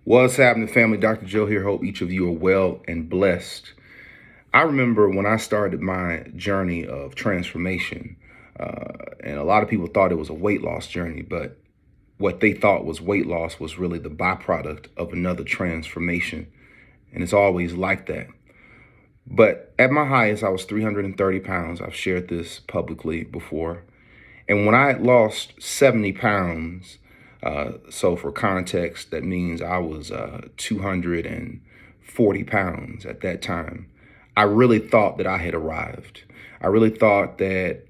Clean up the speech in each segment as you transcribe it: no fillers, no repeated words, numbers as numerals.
What's happening, family? Dr. Joe here. Hope each of you are well and blessed. I remember when I started my journey of transformation, and a lot of people thought it was a weight loss journey, but what they thought was weight loss was really the byproduct of another transformation. And it's always like that. But at my highest, I was 330 pounds. I've shared this publicly before. And when I had lost 70 pounds, so for context, that means I was 240 pounds at that time. I really thought that I had arrived. I really thought that,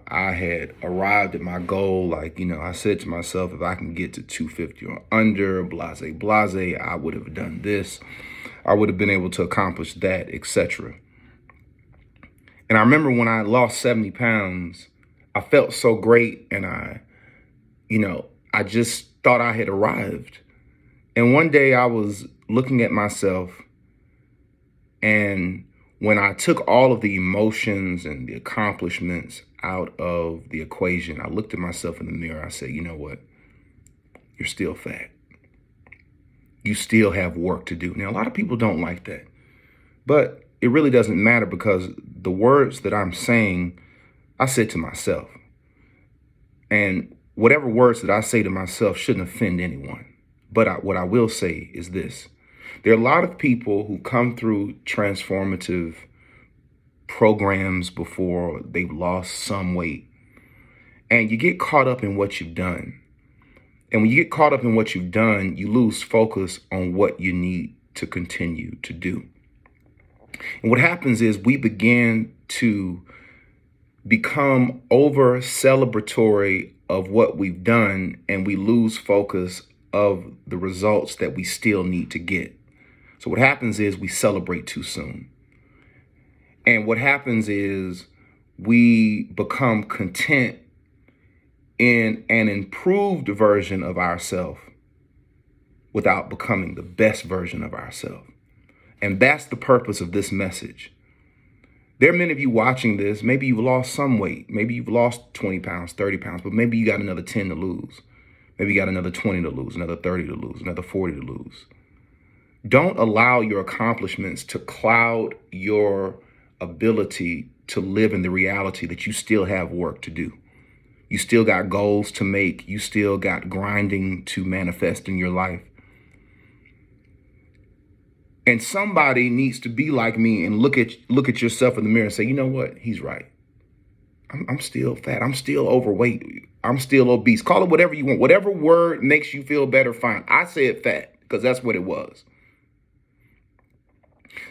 I had arrived at my goal. Like, I said to myself, if I can get to 250 or under, blase, blase, I would have done this. I would have been able to accomplish that, etc. And I remember when I lost 70 pounds, I felt so great, and I just thought I had arrived. And one day I was looking at myself, and when I took all of the emotions and the accomplishments out of the equation, I looked at myself in the mirror. I said, you know what? You're still fat. You still have work to do. Now, a lot of people don't like that, but it really doesn't matter, because the words that I'm saying, I said to myself. And whatever words that I say to myself shouldn't offend anyone. But what I will say is this. There are a lot of people who come through transformative programs before they've lost some weight, and you get caught up in what you've done. And when you get caught up in what you've done, you lose focus on what you need to continue to do. And what happens is we begin to become over celebratory of what we've done, and we lose focus of the results that we still need to get. So what happens is we celebrate too soon. And what happens is we become content in an improved version of ourselves without becoming the best version of ourselves. And that's the purpose of this message. There are many of you watching this. Maybe you've lost some weight. Maybe you've lost 20 pounds, 30 pounds, but maybe you got another 10 to lose. Maybe you got another 20 to lose, another 30 to lose, another 40 to lose. Don't allow your accomplishments to cloud your ability to live in the reality that you still have work to do. You still got goals to make. You still got grinding to manifest in your life. And somebody needs to be like me and look at yourself in the mirror and say, you know what? He's right. I'm still fat. I'm still overweight. I'm still obese. Call it whatever you want. Whatever word makes you feel better, fine. I said fat because that's what it was.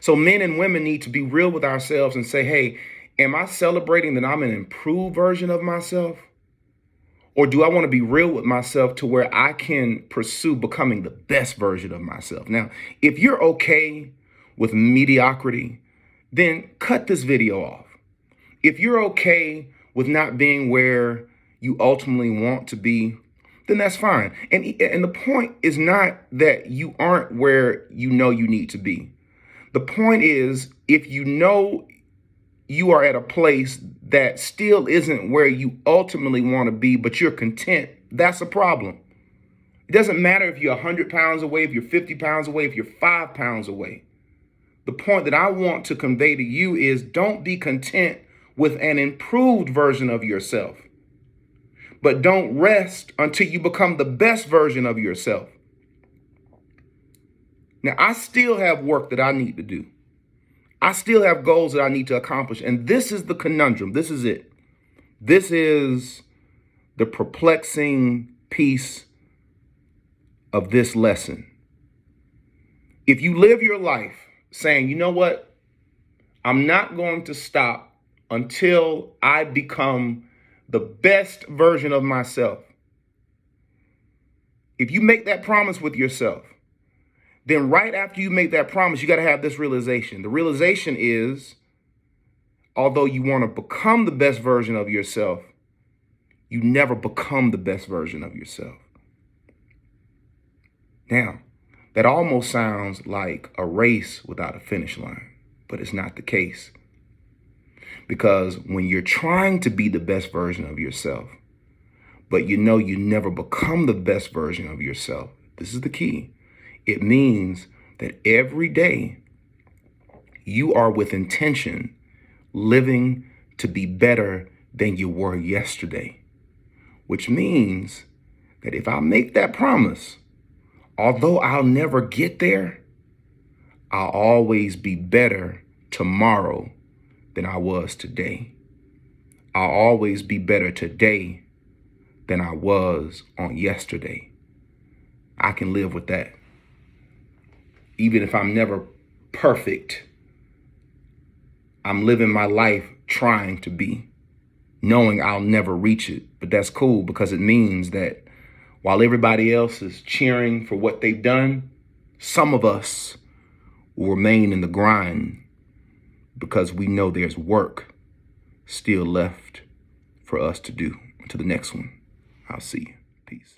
So men and women need to be real with ourselves and say, hey, am I celebrating that I'm an improved version of myself? Or do I want to be real with myself to where I can pursue becoming the best version of myself? Now, if you're okay with mediocrity, then cut this video off. If you're okay with not being where you ultimately want to be, then that's fine. And the point is not that you aren't where you know you need to be. The point is, if you know you are at a place that still isn't where you ultimately want to be, but you're content, that's a problem. It doesn't matter if you're 100 pounds away, if you're 50 pounds away, if you're 5 pounds away. The point that I want to convey to you is don't be content with an improved version of yourself, but don't rest until you become the best version of yourself. Now, I still have work that I need to do. I still have goals that I need to accomplish. And this is the conundrum. This is it. This is the perplexing piece of this lesson. If you live your life saying, you know what, I'm not going to stop until I become the best version of myself. If you make that promise with yourself, then right after you make that promise, you got to have this realization. The realization is, although you want to become the best version of yourself, you never become the best version of yourself. Now, that almost sounds like a race without a finish line, but it's not the case. Because when you're trying to be the best version of yourself, but you know you never become the best version of yourself, this is the key. It means that every day you are with intention living to be better than you were yesterday, which means that if I make that promise, although I'll never get there, I'll always be better tomorrow than I was today. I'll always be better today than I was on yesterday. I can live with that. Even if I'm never perfect, I'm living my life trying to be, knowing I'll never reach it. But that's cool because it means that while everybody else is cheering for what they've done, some of us will remain in the grind because we know there's work still left for us to do. Until the next one, I'll see you. Peace.